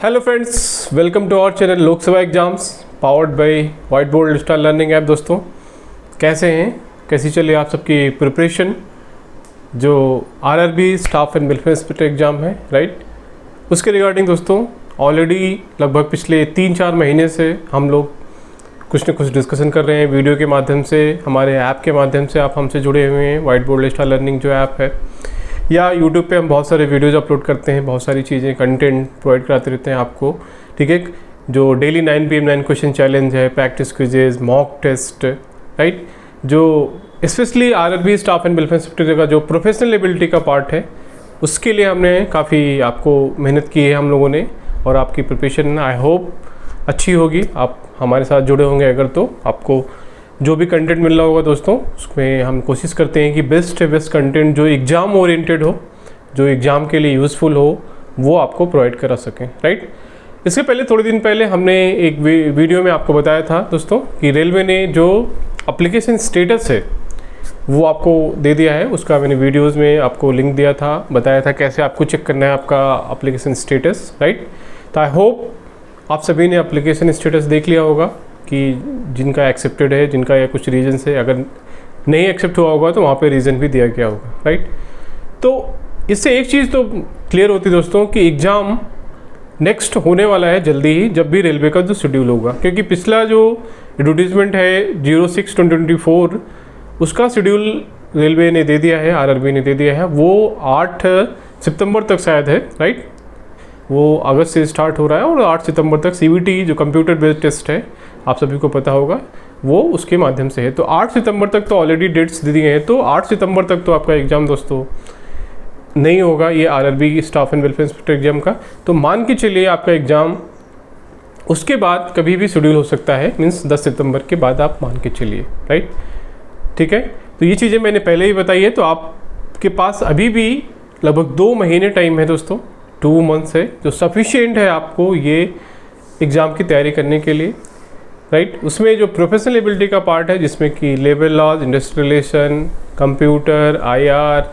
Hello friends, welcome to our channel Lok Sabha exams powered by white board digital learning app. दोस्तों कैसे हैं, कैसी चली आप सबकी प्रिपरेशन? जो RRB staff and welfare inspector exam है, राइट, उसके रिगार्डिंग दोस्तों ऑलरेडी लगभग पिछले 3-4 महीने से हम लोग कुछ न कुछ डिस्कशन कर रहे हैं वीडियो के माध्यम से, हमारे ऐप के माध्यम से। आप हमसे जुड़े हुए हैं। वाइट बोर्ड डिजिटल लर्निंग जो ऐप है, या यूट्यूब पे हम बहुत सारे वीडियोज़ अपलोड करते हैं, बहुत सारी चीज़ें कंटेंट प्रोवाइड कराते रहते हैं आपको, ठीक है। जो डेली 9 PM 9 क्वेश्चन चैलेंज है, practice quizzes, mock test, right, जो specially RRB staff and welfare inspector का जो प्रोफेशनल एबिलिटी का पार्ट है, उसके लिए हमने काफ़ी आपको मेहनत की है हम लोगों ने, और आपकी प्रिपरेशन आई होप अच्छी होगी। आप हमारे साथ जुड़े होंगे अगर, तो आपको जो भी कंटेंट मिल रहा होगा दोस्तों, उसमें हम कोशिश करते हैं कि बेस्ट से बेस्ट कंटेंट जो एग्ज़ाम ओरिएंटेड हो, जो एग्ज़ाम के लिए यूज़फुल हो, वो आपको प्रोवाइड करा सकें, राइट। इसके पहले थोड़े दिन पहले हमने एक वीडियो में आपको बताया था दोस्तों कि रेलवे ने जो एप्लीकेशन स्टेटस है वो आपको दे दिया है। उसका मैंने वीडियोज़ में आपको लिंक दिया था, बताया था कैसे आपको चेक करना है आपका एप्लीकेशन स्टेटस, राइट। तो आई होप आप सभी ने एप्लीकेशन स्टेटस देख लिया होगा कि जिनका एक्सेप्टेड है, जिनका या कुछ रीज़न से अगर नहीं एक्सेप्ट हुआ होगा तो वहाँ पे रीज़न भी दिया गया होगा, राइट। तो इससे एक चीज़ तो क्लियर होती है दोस्तों कि एग्ज़ाम नेक्स्ट होने वाला है जल्दी ही, जब भी रेलवे का जो शेड्यूल होगा, क्योंकि पिछला जो एडवर्टीजमेंट है 06/2024 उसका शेड्यूल रेलवे ने दे दिया है, आरआरबी ने दे दिया है। वो 8 सितंबर तक शायद है, राइट। वो अगस्त से स्टार्ट हो रहा है और 8 सितंबर तक CBT जो कंप्यूटर बेस्ड टेस्ट है, आप सभी को पता होगा, वो उसके माध्यम से है। तो 8 सितंबर तक तो ऑलरेडी डेट्स दे दिए हैं, तो 8 सितंबर तक तो आपका एग्ज़ाम दोस्तों नहीं होगा, ये RRB staff and welfare inspector exam का। तो मान के चलिए आपका एग्ज़ाम उसके बाद कभी भी शेड्यूल हो सकता है, मीन्स 10 सितंबर के बाद आप मान के चलिए, राइट, ठीक है। तो ये चीज़ें मैंने पहले ही बताई है। तो आपके पास अभी भी लगभग 2 महीने टाइम है दोस्तों, 2 मंथ्स है, जो सफिशिएंट है आपको ये एग्ज़ाम की तैयारी करने के लिए, राइट। उसमें जो प्रोफेशनल एबिलिटी का पार्ट है, जिसमें कि labour laws, industrial relation, computer, IR,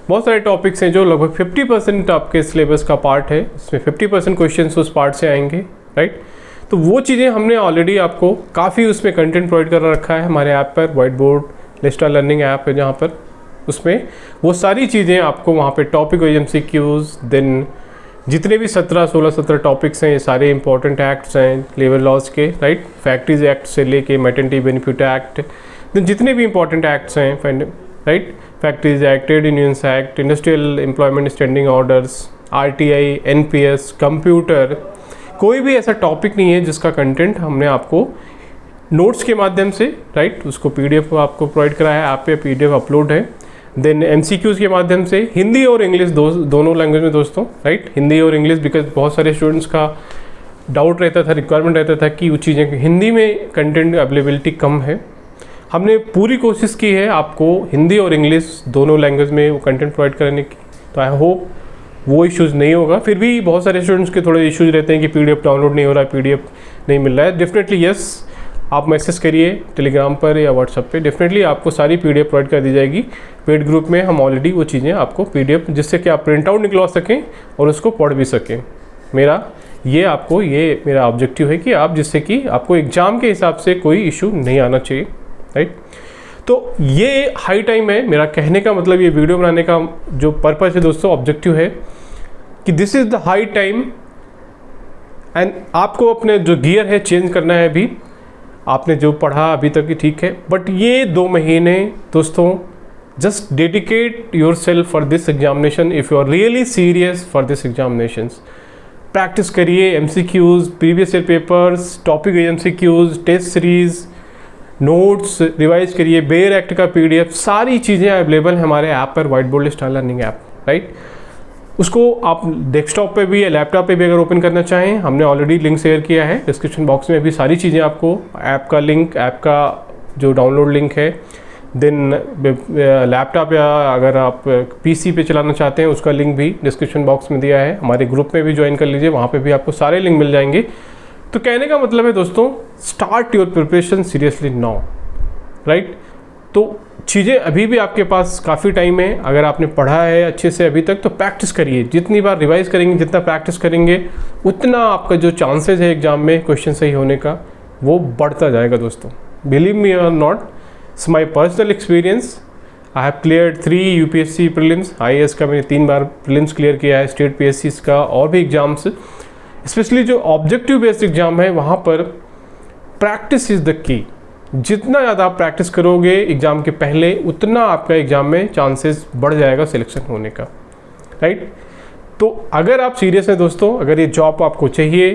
बहुत सारे टॉपिक्स हैं जो लगभग 50% आपके सिलेबस का पार्ट है। इसमें 50% क्वेश्चंस उस पार्ट से आएंगे, राइट। तो वो चीज़ें हमने ऑलरेडी आपको काफ़ी उसमें कंटेंट प्रोवाइड कर रखा है हमारे ऐप पर, white board digital learning app है जहाँ पर, उसमें वो सारी चीज़ें आपको वहाँ पे टॉपिक वाइज MCQs, देन जितने भी 17 टॉपिक्स हैं, ये सारे इंपॉर्टेंट एक्ट्स हैं लेबर लॉज के, राइट। फैक्ट्रीज एक्ट से लेके मैटरनिटी बेनिफिट एक्ट, जितने भी इंपॉर्टेंट एक्ट्स हैं, right, factories act, trade unions act, industrial employment standing orders, RTI, NPS, computer, कोई भी ऐसा टॉपिक नहीं है जिसका कंटेंट हमने आपको नोट्स के माध्यम से, राइट, उसको PDF आपको प्रोवाइड कराया है, ऐप पे PDF अपलोड है। देन MCQs के माध्यम से हिंदी और इंग्लिश दोनों लैंग्वेज में दोस्तों, राइट, हिंदी और इंग्लिश, बिकॉज बहुत सारे स्टूडेंट्स का डाउट रहता था, रिक्वायरमेंट रहता था कि वो चीज़ें हिंदी में कंटेंट अवेलेबिलिटी कम है। हमने पूरी कोशिश की है आपको हिंदी और इंग्लिश दोनों लैंग्वेज में वो कंटेंट प्रोवाइड करने की। तो आई होप वो इश्यूज़ नहीं होगा। फिर भी बहुत सारे स्टूडेंट्स के थोड़े इश्यूज़ रहते हैं कि PDF डाउनलोड नहीं हो रहा है, PDF नहीं मिल रहा है। डेफिनेटली यस, आप मैसेज करिए टेलीग्राम पर या व्हाट्सएप पे, डेफिनेटली आपको सारी PDF प्रोवाइड कर दी जाएगी। पेड ग्रुप में हम ऑलरेडी वो चीज़ें आपको PDF, जिससे कि आप प्रिंट आउट निकलवा सकें और उसको पढ़ भी सकें। मेरा मेरा ऑब्जेक्टिव है कि आप, जिससे कि आपको एग्ज़ाम के हिसाब से कोई इशू नहीं आना चाहिए, राइट। तो ये हाई टाइम है, मेरा कहने का मतलब, ये वीडियो बनाने का जो पर्पज़ है दोस्तों, ऑब्जेक्टिव है कि this is the high time, and आपको अपने जो गियर है चेंज करना है। अभी आपने जो पढ़ा अभी तक ही ठीक है, बट ये 2 महीने दोस्तों, just dedicate yourself for this examination if you are really serious for this examinations. Practice करिए MCQs, previous year papers, topic MCQs, test series, notes revise करिए, बेयर एक्ट का PDF, सारी चीज़ें अवेलेबल हैं हमारे ऐप पर, white board digital learning app, right. उसको आप डेस्कटॉप पे भी या लैपटॉप पे भी अगर ओपन करना चाहें, हमने ऑलरेडी लिंक शेयर किया है डिस्क्रिप्शन बॉक्स में भी, सारी चीज़ें आपको, ऐप का लिंक, ऐप का जो डाउनलोड लिंक है, देन लैपटॉप या अगर आप PC पे चलाना चाहते हैं उसका लिंक भी डिस्क्रिप्शन बॉक्स में दिया है। हमारे ग्रुप में भी ज्वाइन कर लीजिए, वहाँ पे भी आपको सारे लिंक मिल जाएंगे। तो कहने का मतलब है दोस्तों, start your preparation seriously now, right. तो चीज़ें अभी भी आपके पास काफ़ी टाइम है, अगर आपने पढ़ा है अच्छे से अभी तक तो प्रैक्टिस करिए। जितनी बार रिवाइज करेंगे, जितना प्रैक्टिस करेंगे, उतना आपका जो चांसेस है एग्ज़ाम में क्वेश्चन सही होने का वो बढ़ता जाएगा दोस्तों। बिलीव मी और not, it's my personal experience. I have clear 3 UPSC prelims, IAS का मैंने 3 बार प्रीलिम्स क्लियर किया है, स्टेट PSCs का और भी एग्ज़ाम्स। स्पेशली जो ऑब्जेक्टिव बेस्ड एग्ज़ाम है वहाँ पर प्रैक्टिस इज़ द की। जितना ज़्यादा आप प्रैक्टिस करोगे एग्ज़ाम के पहले, उतना आपका एग्ज़ाम में चांसेस बढ़ जाएगा सिलेक्शन होने का, राइट। तो अगर आप सीरियस हैं दोस्तों, अगर ये जॉब आपको चाहिए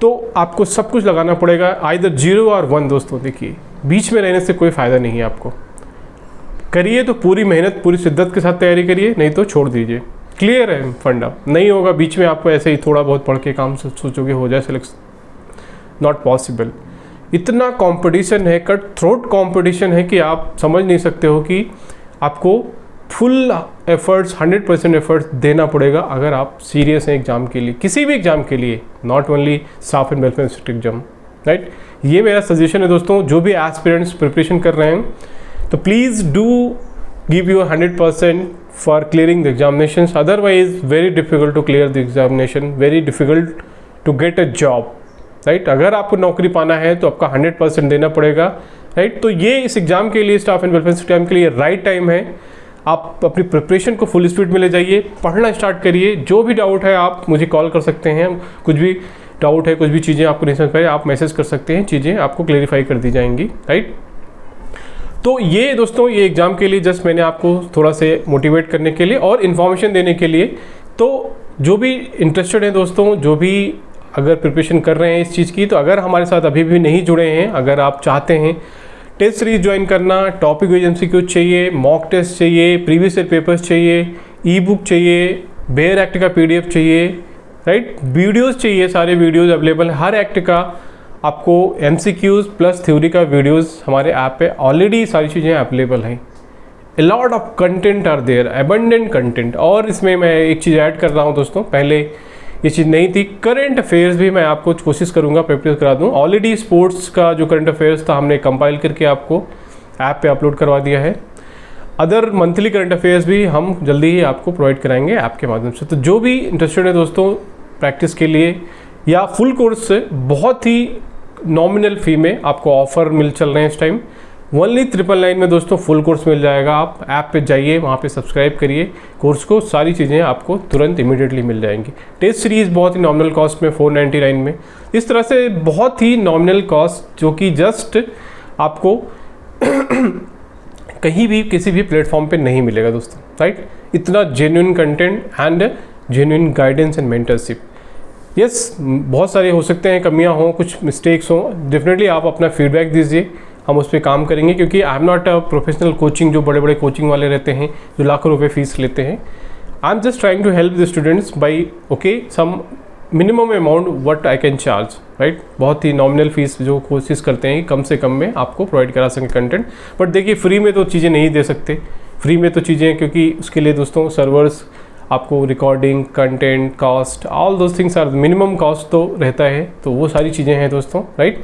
तो आपको सब कुछ लगाना पड़ेगा, आइदर 0 और 1 दोस्तों। देखिए, बीच में रहने से कोई फ़ायदा नहीं है आपको। करिए तो पूरी मेहनत, पूरी शिद्दत के साथ तैयारी करिए, नहीं तो छोड़ दीजिए। क्लियर है फंडा, नहीं होगा बीच में आपको ऐसे ही थोड़ा बहुत पढ़ के काम सोचोगे हो जाए सिलेक्शन, नॉट पॉसिबल। इतना कंपटीशन है, कट थ्रोट कंपटीशन है कि आप समझ नहीं सकते हो कि आपको फुल एफर्ट्स, 100% एफर्ट्स देना पड़ेगा अगर आप सीरियस हैं एग्ज़ाम के लिए, किसी भी एग्ज़ाम के लिए, not only staff and welfare institute exam, right. ये मेरा सजेशन है दोस्तों, जो भी एस्पिरेंट्स प्रिपरेशन कर रहे हैं तो please do give your 100% for clearing the examinations. Otherwise very difficult to clear the examination, very difficult to get a job, right. अगर आपको नौकरी पाना है तो आपका 100% देना पड़ेगा, राइट। तो ये इस एग्ज़ाम के लिए, स्टाफ एंड वेलफेयर एग्जाम के लिए राइट टाइम है। आप अपनी प्रिपरेशन को फुल स्पीड में ले जाइए, पढ़ना स्टार्ट करिए। जो भी डाउट है आप मुझे कॉल कर सकते हैं, कुछ भी डाउट है, कुछ भी चीज़ें आपको नहीं समझ पाए आप मैसेज कर सकते हैं, चीज़ें आपको क्लेरिफाई कर दी जाएंगी, राइट। तो ये दोस्तों, ये एग्ज़ाम के लिए जस्ट मैंने आपको थोड़ा से मोटिवेट करने के लिए और इन्फॉर्मेशन देने के लिए। तो जो भी इंटरेस्टेड है दोस्तों, जो भी अगर प्रिपरेशन कर रहे हैं इस चीज़ की, तो अगर हमारे साथ अभी भी नहीं जुड़े हैं, अगर आप चाहते हैं टेस्ट सीरीज ज्वाइन करना, टॉपिक वाइज MCQ चाहिए, मॉक टेस्ट चाहिए, प्रीवियस ईयर पेपर्स चाहिए, ई-बुक चाहिए, बेयर एक्ट का PDF चाहिए, राइट, वीडियोस चाहिए, सारे वीडियोस अवेलेबल है। हर एक्ट का आपको MCQs प्लस थ्योरी का वीडियोस हमारे ऐप पे ऑलरेडी सारी चीज़ें अवेलेबल हैं। A lot of content are there, abundant content. और इसमें मैं एक चीज़ ऐड कर रहा हूँ दोस्तों, पहले ये चीज़ नहीं थी, करंट अफेयर्स भी मैं आपको कोशिश करूँगा प्रिपेयर करा दूँ। ऑलरेडी स्पोर्ट्स का जो करंट अफेयर्स था हमने कंपाइल करके आपको ऐप पे अपलोड करवा दिया है। अदर मंथली करंट अफेयर्स भी हम जल्दी ही आपको प्रोवाइड कराएंगे ऐप के माध्यम से। तो जो भी इंटरेस्टेड है दोस्तों प्रैक्टिस के लिए या फुल कोर्स से, बहुत ही नॉमिनल फ़ी में आपको ऑफर मिल चल रहे हैं इस टाइम। ओनली 999 में दोस्तों फुल कोर्स मिल जाएगा। आप ऐप पे जाइए, वहाँ पे सब्सक्राइब करिए कोर्स को, सारी चीज़ें आपको तुरंत इमीडिएटली मिल जाएंगी। टेस्ट सीरीज़ बहुत ही नॉमिनल कॉस्ट में 499 में, इस तरह से बहुत ही नॉमिनल कॉस्ट जो कि जस्ट आपको कहीं भी किसी भी प्लेटफॉर्म पे नहीं मिलेगा दोस्तों, राइट। इतना genuine content and genuine guidance and mentorship. Yes, बहुत सारे हो सकते हैं कमियां हों, कुछ मिस्टेक्स हों, डेफिनेटली आप अपना फीडबैक दीजिए, हम उस पर काम करेंगे। क्योंकि I am not a professional coaching, जो बड़े बड़े कोचिंग वाले रहते हैं जो लाखों रुपए फीस लेते हैं। I am just trying to help the students by some minimum amount what I can charge, right. बहुत ही नॉमिनल फीस जो कोशिश करते हैं कि कम से कम में आपको प्रोवाइड करा सकें कंटेंट। बट देखिए, फ्री में तो चीज़ें नहीं दे सकते, फ्री में तो चीज़ें, क्योंकि उसके लिए दोस्तों सर्वर्स, आपको recording, content, cost, all those things are minimum cost तो रहता है। तो वो सारी चीज़ें हैं दोस्तों, राइट।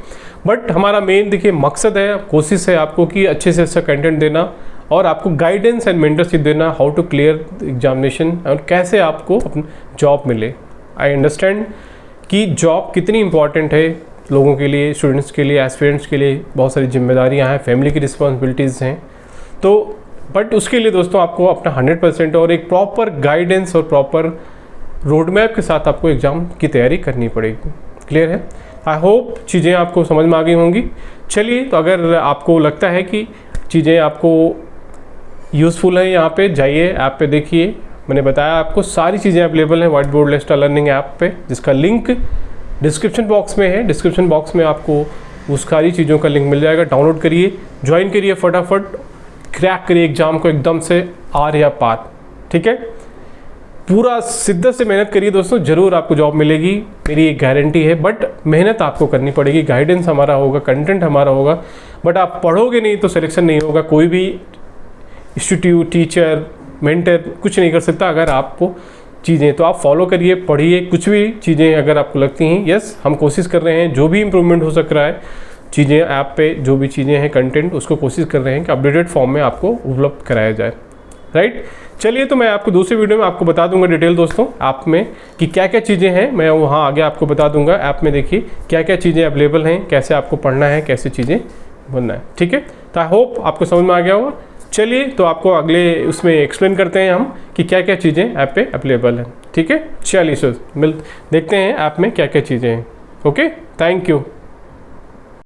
बट हमारा मेन देखिए मकसद है, कोशिश है आपको कि अच्छे से अच्छा कंटेंट देना और आपको गाइडेंस एंड मेंटरशिप देना, हाउ टू क्लियर एग्जामिनेशन और कैसे आपको अपनी जॉब मिले। आई अंडरस्टैंड कि जॉब कितनी इंपॉर्टेंट है लोगों के लिए, स्टूडेंट्स के लिए, एस्पिरेंट्स के लिए, बहुत सारी जिम्मेदारियाँ हैं, फैमिली की रिस्पॉन्सिबिलिटीज़ हैं। तो बट उसके लिए दोस्तों आपको अपना 100% और एक प्रॉपर गाइडेंस और प्रॉपर रोड मैप के साथ आपको एग्ज़ाम की तैयारी करनी पड़ेगी। क्लियर है? आई होप चीज़ें आपको समझ में आ गई होंगी। चलिए, तो अगर आपको लगता है कि चीज़ें आपको यूज़फुल हैं, यहाँ पे जाइए, ऐप पे देखिए। मैंने बताया आपको सारी चीज़ें अवेलेबल हैं व्हाइट बोर्ड लिस्टा लर्निंग ऐप पे, जिसका लिंक डिस्क्रिप्शन बॉक्स में है। डिस्क्रिप्शन बॉक्स में आपको उस सारी चीज़ों का लिंक मिल जाएगा। डाउनलोड करिए, ज्वाइन करिए, फटाफट क्रैक करिए एग्ज़ाम को एकदम से आर या पार। ठीक है, पूरा शिद्दत से मेहनत करिए दोस्तों, ज़रूर आपको जॉब मिलेगी, मेरी एक गारंटी है। बट मेहनत आपको करनी पड़ेगी, गाइडेंस हमारा होगा, कंटेंट हमारा होगा, बट आप पढ़ोगे नहीं तो सिलेक्शन नहीं होगा। कोई भी इंस्टीट्यूट, टीचर, मेंटर कुछ नहीं कर सकता अगर आपको चीज़ें, तो आप फॉलो करिए, पढ़िए। कुछ भी चीज़ें अगर आपको लगती हैं यस हम कोशिश कर रहे हैं, जो भी इम्प्रूवमेंट हो सक रहा है चीज़ें ऐप पे जो भी चीज़ें हैं कंटेंट उसको कोशिश कर रहे हैं कि अपडेटेड फॉर्म में आपको उपलब्ध कराया जाए, राइट। चलिए, तो मैं आपको दूसरी वीडियो में आपको बता दूंगा डिटेल दोस्तों ऐप में कि क्या क्या चीज़ें हैं, मैं वहाँ आगे आपको बता दूंगा ऐप में देखिए क्या क्या चीज़ें अवेलेबल हैं, कैसे आपको पढ़ना है, कैसे चीज़ें बनना है, ठीक है। तो आई होप आपको समझ में आ गया होगा। चलिए, तो आपको अगले उसमें एक्सप्लेन करते हैं हम कि क्या क्या चीज़ें ऐप पे अवेलेबल हैं, ठीक है। चलिए सर देखते हैं ऐप में क्या क्या चीज़ें हैं। Okay, thank you.